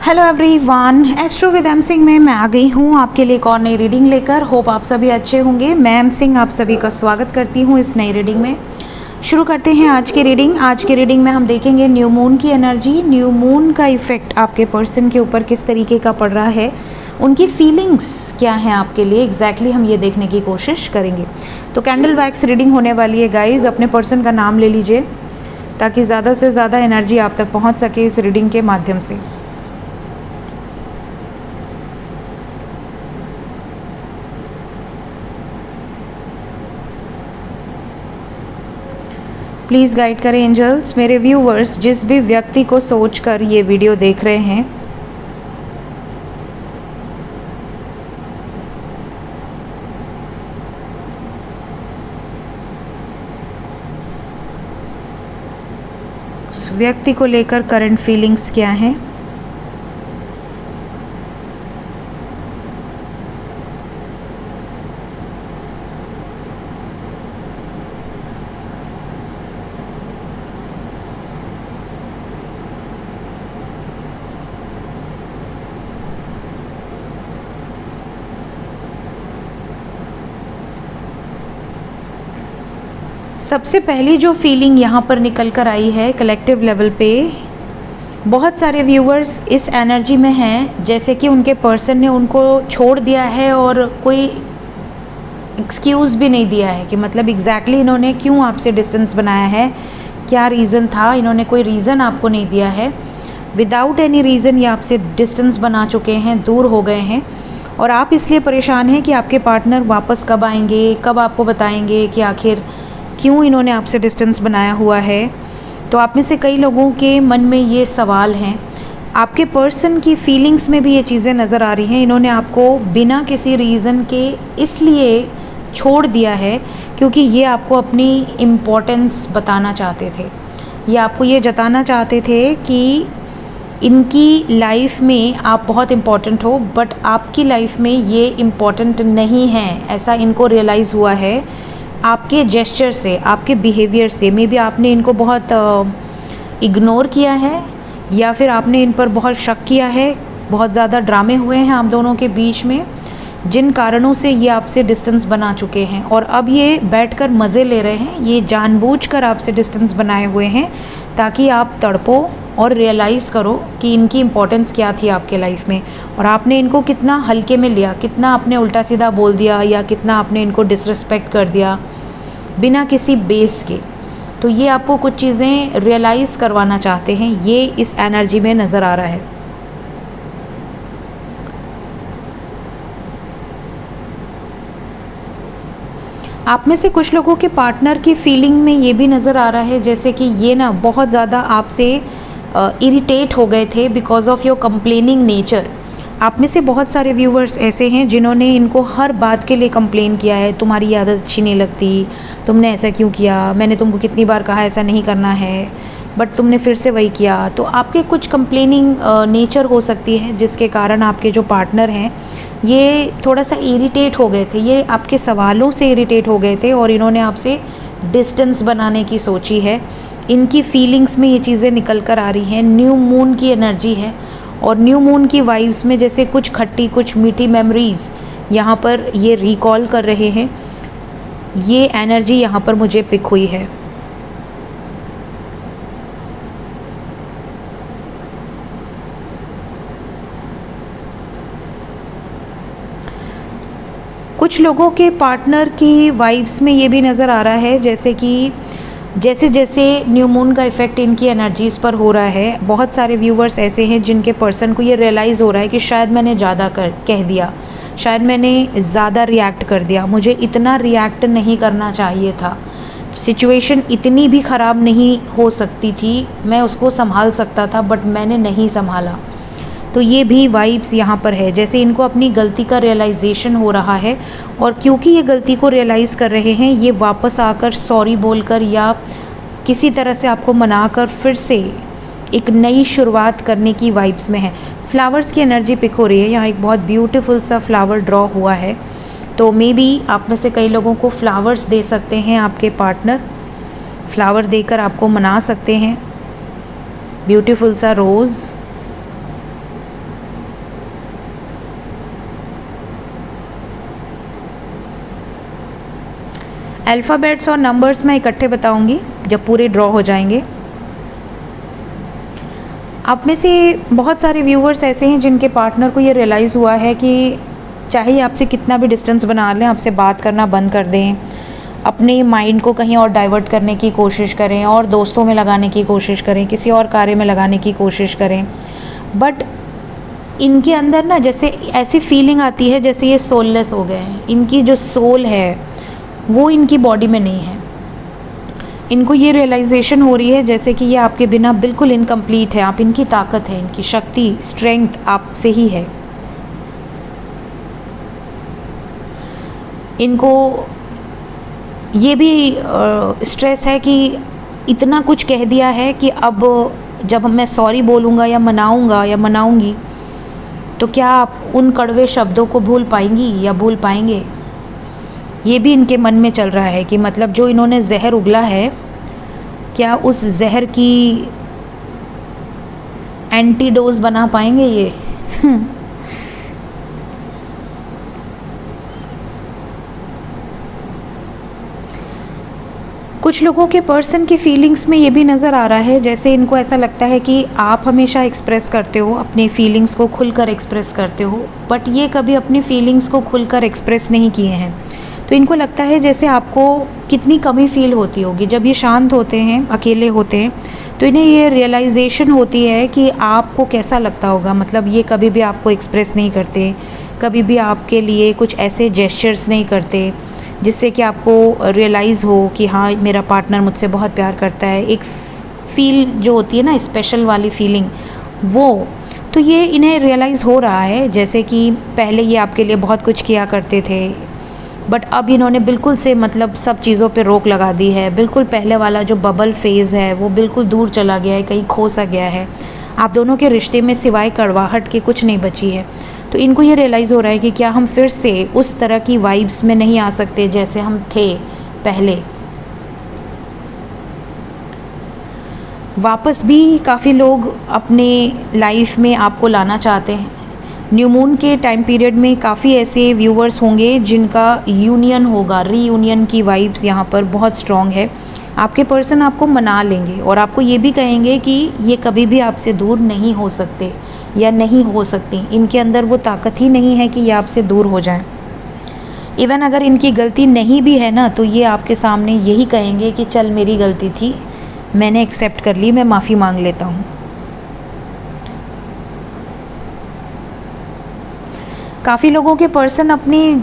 Hello everyone, astro with M Singh में मैं आ गई हूँ आपके लिए एक और नई रीडिंग लेकर। होप आप सभी अच्छे होंगे। मैं एम सिंह आप सभी का स्वागत करती हूँ इस नई रीडिंग में। शुरू करते हैं आज की रीडिंग। आज की रीडिंग में हम देखेंगे न्यू मून की एनर्जी, न्यू मून का इफेक्ट आपके पर्सन के ऊपर किस तरीके का पड़ रहा है, उनकी फीलिंग्स क्या हैं आपके लिए एग्जैक्टली हम ये देखने की कोशिश करेंगे। तो कैंडल वैक्स रीडिंग होने वाली है गाइज। अपने पर्सन का नाम ले लीजिए ताकि ज़्यादा से ज़्यादा एनर्जी आप तक पहुँच सके इस रीडिंग के माध्यम से। प्लीज़ गाइड करें एंजल्स। मेरे व्यूवर्स जिस भी व्यक्ति को सोचकर ये वीडियो देख रहे हैं, उस व्यक्ति को लेकर करंट फीलिंग्स क्या हैं, सबसे पहली जो फीलिंग यहाँ पर निकल कर आई है कलेक्टिव लेवल पे, बहुत सारे व्यूवर्स इस एनर्जी में हैं जैसे कि उनके पर्सन ने उनको छोड़ दिया है और कोई एक्सक्यूज़ भी नहीं दिया है कि मतलब एग्जैक्टली इन्होंने क्यों आपसे डिस्टेंस बनाया है, क्या रीज़न था। इन्होंने कोई रीज़न आपको नहीं दिया है। विदाउट एनी रीज़न ये आपसे डिस्टेंस बना चुके हैं, दूर हो गए हैं और आप इसलिए परेशान हैं कि आपके पार्टनर वापस कब आएंगे, कब आपको बताएंगे कि आखिर क्यों इन्होंने आपसे डिस्टेंस बनाया हुआ है। तो आप में से कई लोगों के मन में ये सवाल हैं। आपके पर्सन की फीलिंग्स में भी ये चीज़ें नज़र आ रही हैं। इन्होंने आपको बिना किसी रीज़न के इसलिए छोड़ दिया है क्योंकि ये आपको अपनी इम्पोर्टेंस बताना चाहते थे। ये आपको ये जताना चाहते थे कि इनकी लाइफ में आप बहुत इम्पॉर्टेंट हो, बट आपकी लाइफ में ये इम्पॉर्टेंट नहीं है। ऐसा इनको रियलाइज़ हुआ है आपके जेस्चर से, आपके बिहेवियर से। मे बी आपने इनको बहुत इग्नोर किया है या फिर आपने इन पर बहुत शक किया है। बहुत ज़्यादा ड्रामे हुए हैं आप दोनों के बीच में, जिन कारणों से ये आपसे डिस्टेंस बना चुके हैं और अब ये बैठकर मज़े ले रहे हैं। ये जानबूझकर आपसे डिस्टेंस बनाए हुए हैं ताकि आप तड़पो और रियलाइज़ करो कि इनकी इम्पोर्टेंस क्या थी आपके लाइफ में और आपने इनको कितना हल्के में लिया, कितना आपने उल्टा सीधा बोल दिया या कितना आपने इनको डिसरिस्पेक्ट कर दिया बिना किसी बेस के। तो ये आपको कुछ चीज़ें रियलाइज़ करवाना चाहते हैं। ये इस एनर्जी में नज़र आ रहा है। आप में से कुछ लोगों के पार्टनर की फीलिंग में ये भी नज़र आ रहा है जैसे कि ये ना बहुत ज़्यादा आपसे इरिटेट हो गए थे because of your complaining nature. आप में से बहुत सारे व्यूवर्स ऐसे हैं जिन्होंने इनको हर बात के लिए कंप्लेन किया है। तुम्हारी आदत अच्छी नहीं लगती, तुमने ऐसा क्यों किया, मैंने तुमको कितनी बार कहा ऐसा नहीं करना है बट तुमने फिर से वही किया। तो आपके कुछ कंप्लेनिंग नेचर हो सकती है जिसके कारण आपके जो पार्टनर हैं ये थोड़ा सा इरिटेट हो गए थे। ये आपके सवालों से इरिटेट हो गए थे और इन्होंने आपसे डिस्टेंस बनाने की सोची है। इनकी फीलिंग्स में ये चीज़ें निकल कर आ रही हैं। न्यू मून की एनर्जी है और न्यू मून की वाइब्स में जैसे कुछ खट्टी कुछ मीठी मेमोरीज़ यहाँ पर ये रिकॉल कर रहे हैं। ये एनर्जी यहाँ पर मुझे पिक हुई है। कुछ लोगों के पार्टनर की वाइब्स में ये भी नज़र आ रहा है जैसे कि जैसे जैसे न्यू मून का इफ़ेक्ट इनकी एनर्जीज़ पर हो रहा है, बहुत सारे व्यूवर्स ऐसे हैं जिनके पर्सन को ये रियलाइज़ हो रहा है कि शायद मैंने ज़्यादा कह दिया, शायद मैंने ज़्यादा रिएक्ट कर दिया, मुझे इतना रिएक्ट नहीं करना चाहिए था। सिचुएशन इतनी भी ख़राब नहीं हो सकती थी, मैं उसको संभाल सकता था बट मैंने नहीं संभाला। तो ये भी वाइब्स यहाँ पर है जैसे इनको अपनी गलती का रियलाइजेशन हो रहा है और क्योंकि ये गलती को रियलाइज़ कर रहे हैं ये वापस आकर सॉरी बोलकर या किसी तरह से आपको मनाकर फिर से एक नई शुरुआत करने की वाइब्स में है। फ्लावर्स की एनर्जी पिक हो रही है। यहाँ एक बहुत ब्यूटीफुल सा फ्लावर ड्रॉ हुआ है। तो मे बी आप में से कई लोगों को फ्लावर्स दे सकते हैं आपके पार्टनर, फ्लावर देकर आपको मना सकते हैं। ब्यूटीफुल सा रोज़ अल्फ़ाबेट्स और नंबर्स मैं इकट्ठे बताऊंगी जब पूरे ड्रॉ हो जाएंगे। आप में से बहुत सारे व्यूअर्स ऐसे हैं जिनके पार्टनर को ये रियलाइज़ हुआ है कि चाहे आपसे कितना भी डिस्टेंस बना लें, आपसे बात करना बंद कर दें, अपने माइंड को कहीं और डाइवर्ट करने की कोशिश करें और दोस्तों में लगाने की कोशिश करें, किसी और कार्य में लगाने की कोशिश करें, बट इनके अंदर ना जैसे ऐसी फीलिंग आती है जैसे ये सोललेस हो गए हैं। इनकी जो सोल है वो इनकी बॉडी में नहीं है। इनको ये रियलाइजेशन हो रही है जैसे कि ये आपके बिना बिल्कुल इनकम्प्लीट है। आप इनकी ताकत है, इनकी शक्ति, स्ट्रेंथ आपसे ही है। इनको ये भी स्ट्रेस है कि इतना कुछ कह दिया है कि अब जब मैं सॉरी बोलूँगा या मनाऊँगा या मनाऊँगी तो क्या आप उन कड़वे शब्दों को भूल पाएंगी या भूल पाएंगे। ये भी इनके मन में चल रहा है कि मतलब जो इन्होंने जहर उगला है, क्या उस जहर की एंटीडोज बना पाएंगे ये। कुछ लोगों के पर्सन की फीलिंग्स में ये भी नज़र आ रहा है जैसे इनको ऐसा लगता है कि आप हमेशा एक्सप्रेस करते हो, अपनी फीलिंग्स को खुलकर एक्सप्रेस करते हो, बट ये कभी अपनी फीलिंग्स को खुलकर एक्सप्रेस नहीं किए हैं। तो इनको लगता है जैसे आपको कितनी कमी फील होती होगी जब ये शांत होते हैं, अकेले होते हैं, तो इन्हें ये रियलाइजेशन होती है कि आपको कैसा लगता होगा। मतलब ये कभी भी आपको एक्सप्रेस नहीं करते, कभी भी आपके लिए कुछ ऐसे जेस्चर्स नहीं करते जिससे कि आपको रियलाइज़ हो कि हाँ मेरा पार्टनर मुझसे बहुत प्यार करता है। एक फील जो होती है ना, स्पेशल वाली फीलिंग, वो तो ये इन्हें रियलाइज़ हो रहा है जैसे कि पहले ये आपके लिए बहुत कुछ किया करते थे, बट अब इन्होंने बिल्कुल से मतलब सब चीज़ों पे रोक लगा दी है। बिल्कुल पहले वाला जो बबल फेज़ है वो बिल्कुल दूर चला गया है, कहीं खो सा गया है। आप दोनों के रिश्ते में सिवाय कड़वाहट के कुछ नहीं बची है। तो इनको ये रियलाइज़ हो रहा है कि क्या हम फिर से उस तरह की वाइब्स में नहीं आ सकते जैसे हम थे पहले। वापस भी काफ़ी लोग अपने लाइफ में आपको लाना चाहते हैं। न्यू मून के टाइम पीरियड में काफ़ी ऐसे व्यूअर्स होंगे जिनका यूनियन होगा, रीयूनियन की वाइब्स यहाँ पर बहुत स्ट्रॉन्ग है। आपके पर्सन आपको मना लेंगे और आपको ये भी कहेंगे कि ये कभी भी आपसे दूर नहीं हो सकते या नहीं हो सकती। इनके अंदर वो ताकत ही नहीं है कि ये आपसे दूर हो जाएं। इवन अगर इनकी गलती नहीं भी है ना, तो ये आपके सामने यही कहेंगे कि चल मेरी गलती थी, मैंने एक्सेप्ट कर ली, मैं माफ़ी मांग लेता हूँ। काफ़ी लोगों के पर्सन अपनी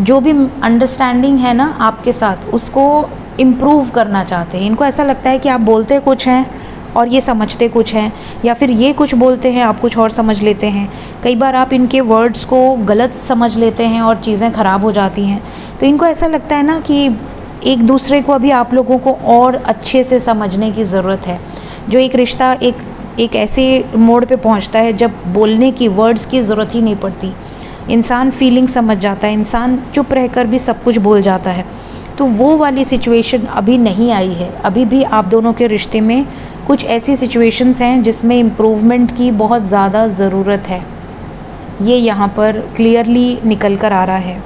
जो भी अंडरस्टैंडिंग है ना आपके साथ, उसको इम्प्रूव करना चाहते हैं। इनको ऐसा लगता है कि आप बोलते कुछ हैं और ये समझते कुछ हैं, या फिर ये कुछ बोलते हैं आप कुछ और समझ लेते हैं। कई बार आप इनके वर्ड्स को गलत समझ लेते हैं और चीज़ें ख़राब हो जाती हैं। तो इनको ऐसा लगता है ना कि एक दूसरे को अभी आप लोगों को और अच्छे से समझने की ज़रूरत है। जो एक रिश्ता एक ऐसे मोड़ पे पहुंचता है जब बोलने की, वर्ड्स की ज़रूरत ही नहीं पड़ती। इंसान फीलिंग समझ जाता है, इंसान चुप रहकर भी सब कुछ बोल जाता है। तो वो वाली सिचुएशन अभी नहीं आई है। अभी भी आप दोनों के रिश्ते में कुछ ऐसी सिचुएशंस हैं जिसमें इम्प्रूवमेंट की बहुत ज़्यादा ज़रूरत है। ये यहाँ पर क्लियरली निकल कर आ रहा है।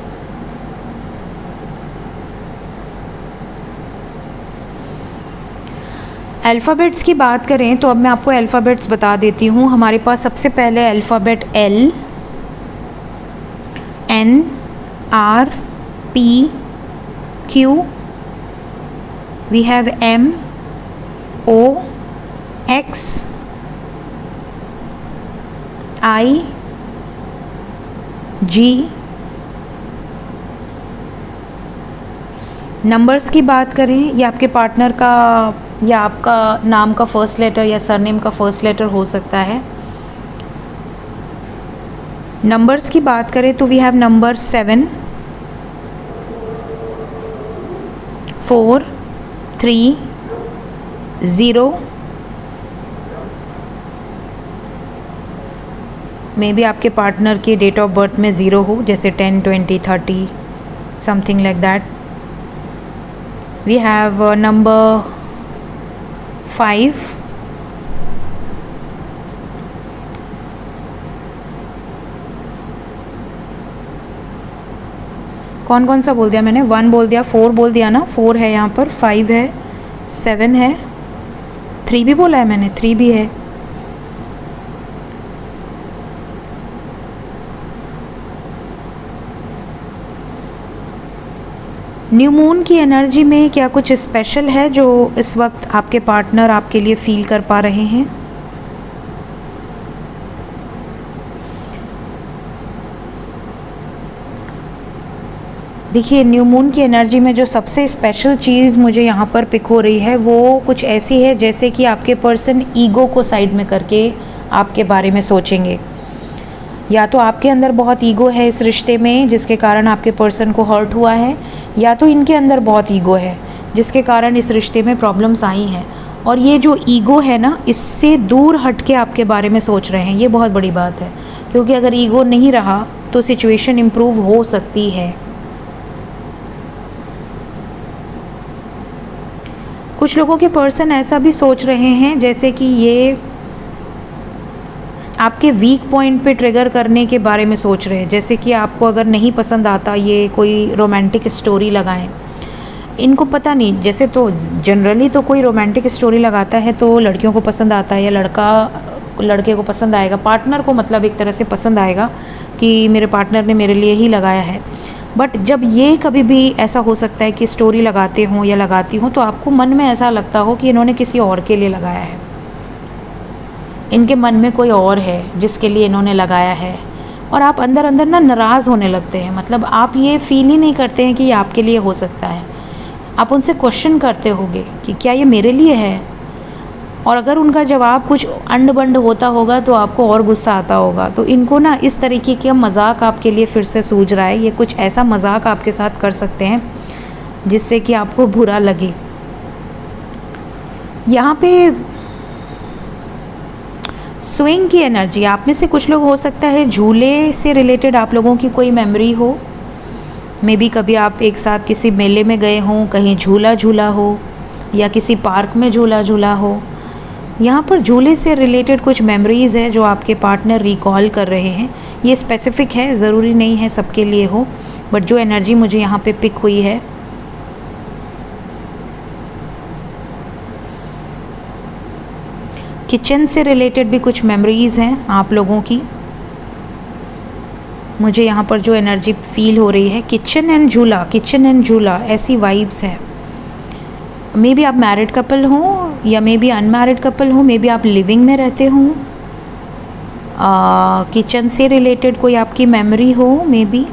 अल्फ़ाबेट्स की बात करें तो अब मैं आपको अल्फ़ाबेट्स बता देती हूँ। हमारे पास सबसे पहले alphabet L, N, R, P, Q, we have M, O, X, I, G। Numbers की बात करें, या आपके पार्टनर का या आपका नाम का फर्स्ट लेटर या सरनेम का फर्स्ट लेटर हो सकता है। नंबर्स की बात करें तो we have number 7, 4, 3, 0। May be आपके पार्टनर की डेट ऑफ बर्थ में 0 हो, जैसे 10, 20, 30, something like that. We have number 5, कौन कौन सा बोल दिया मैंने? 1 बोल दिया, 4 बोल दिया ना, 4 है यहाँ पर, 5 है, 7 है, 3 भी बोला है मैंने, 3 भी है। न्यू मून की एनर्जी में क्या कुछ स्पेशल है जो इस वक्त आपके पार्टनर आपके लिए फील कर पा रहे हैं? देखिए, न्यू मून की एनर्जी में जो सबसे स्पेशल चीज़ मुझे यहाँ पर पिक हो रही है वो कुछ ऐसी है जैसे कि आपके पर्सन ईगो को साइड में करके आपके बारे में सोचेंगे। या तो आपके अंदर बहुत ईगो है इस रिश्ते में जिसके कारण आपके पर्सन को हर्ट हुआ है, या तो इनके अंदर बहुत ईगो है जिसके कारण इस रिश्ते में प्रॉब्लम्स आई हैं। और ये जो ईगो है ना, इससे दूर हट के आपके बारे में सोच रहे हैं, ये बहुत बड़ी बात है। क्योंकि अगर ईगो नहीं रहा तो सिचुएशन इम्प्रूव हो सकती है। कुछ लोगों के पर्सन ऐसा भी सोच रहे हैं जैसे कि ये आपके वीक पॉइंट पे ट्रिगर करने के बारे में सोच रहे हैं। जैसे कि आपको अगर नहीं पसंद आता ये कोई रोमांटिक स्टोरी लगाएं, इनको पता नहीं, जैसे तो जनरली तो कोई रोमांटिक स्टोरी लगाता है तो लड़कियों को पसंद आता है या लड़का लड़के को पसंद आएगा, पार्टनर को मतलब एक तरह से पसंद आएगा कि मेरे पार्टनर ने मेरे लिए ही लगाया है। बट जब ये कभी भी ऐसा हो सकता है कि स्टोरी लगाते हों या लगाती हों तो आपको मन में ऐसा लगता हो कि इन्होंने किसी और के लिए लगाया है, इनके मन में कोई और है जिसके लिए इन्होंने लगाया है, और आप अंदर अंदर ना नाराज़ होने लगते हैं। मतलब आप ये फील ही नहीं करते हैं कि ये आपके लिए हो सकता है। आप उनसे क्वेश्चन करते होगे कि क्या ये मेरे लिए है, और अगर उनका जवाब कुछ अंड बंड होता होगा तो आपको और गुस्सा आता होगा। तो इनको ना इस तरीके का मजाक आपके लिए फिर से सूझ रहा है, ये कुछ ऐसा मजाक आपके साथ कर सकते हैं जिससे कि आपको बुरा लगे। यहाँ पे स्विंग की एनर्जी, आप में से कुछ लोग हो सकता है झूले से रिलेटेड आप लोगों की कोई मेमोरी हो। मे बी कभी आप एक साथ किसी मेले में गए हों, कहीं झूला झूला हो या किसी पार्क में झूला झूला हो। यहाँ पर झूले से रिलेटेड कुछ मेमोरीज़ है जो आपके पार्टनर रिकॉल कर रहे हैं। ये स्पेसिफिक है, ज़रूरी नहीं है सबके लिए हो, बट जो एनर्जी मुझे यहाँ पे पिक हुई है। किचन से रिलेटेड भी कुछ मेमोरीज़ हैं आप लोगों की। मुझे यहाँ पर जो एनर्जी फील हो रही है, किचन एंड झूला, किचन एंड झूला, ऐसी वाइब्स हैं। मे बी आप मैरिड कपल हों या मे बी अनमैरिड कपल हों, मे बी आप लिविंग में रहते हों, किचन से रिलेटेड कोई आपकी मेमोरी हो मे बी,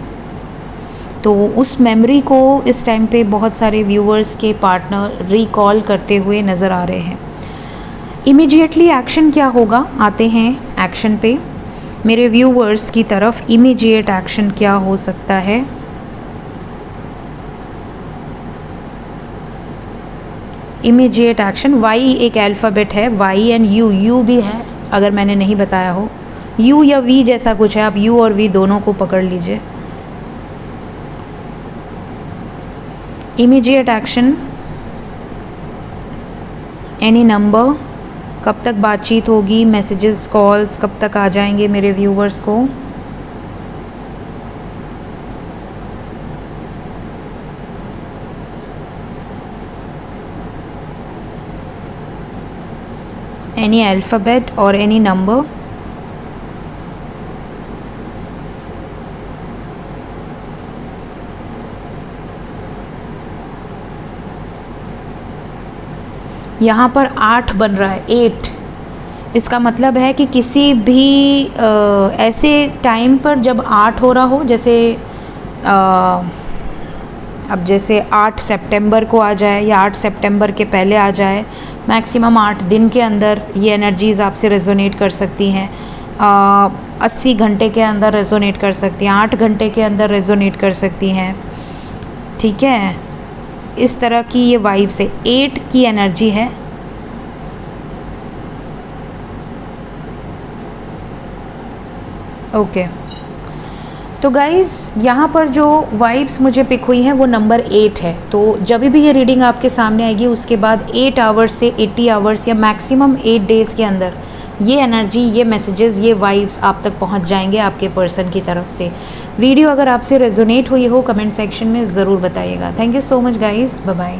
तो उस मेमोरी को इस टाइम पे बहुत सारे व्यूअर्स के पार्टनर रिकॉल करते हुए नज़र आ रहे हैं। इमीडिएटली एक्शन क्या होगा, आते हैं एक्शन पे। मेरे व्यूअर्स की तरफ इमीडिएट एक्शन क्या हो सकता है? इमीडिएट एक्शन, वाई एक अल्फ़ाबेट है, वाई एंड यू भी है अगर मैंने नहीं बताया हो, यू या वी जैसा कुछ है, आप यू और वी दोनों को पकड़ लीजिए। इमीडिएट एक्शन, एनी नंबर, कब तक बातचीत होगी, मैसेजेस कॉल्स कब तक आ जाएंगे मेरे व्यूवर्स को? एनी अल्फ़ाबेट और एनी नंबर। यहाँ पर 8 बन रहा है, 8। इसका मतलब है कि किसी भी ऐसे टाइम पर जब 8 हो रहा हो, जैसे अब जैसे 8 सितंबर को आ जाए या 8 सितंबर के पहले आ जाए, मैक्सिमम 8 दिन के अंदर ये एनर्जीज़ आपसे रेजोनेट कर सकती हैं। 80 घंटे के अंदर रेजोनेट कर सकती हैं, 8 घंटे के अंदर रेजोनेट कर सकती हैं, ठीक है। इस तरह की ये वाइब से 8 की एनर्जी है। ओके तो गाइज़, यहाँ पर जो वाइब्स मुझे पिक हुई हैं वो नंबर 8 है। तो जब भी ये रीडिंग आपके सामने आएगी उसके बाद 8 आवर्स से 80 आवर्स या मैक्सिमम 8 डेज़ के अंदर ये एनर्जी, ये मैसेजेस, ये वाइब्स आप तक पहुंच जाएंगे आपके पर्सन की तरफ से। वीडियो अगर आपसे रेजोनेट हुई हो कमेंट सेक्शन में ज़रूर बताइएगा। Thank you so much guys, bye bye.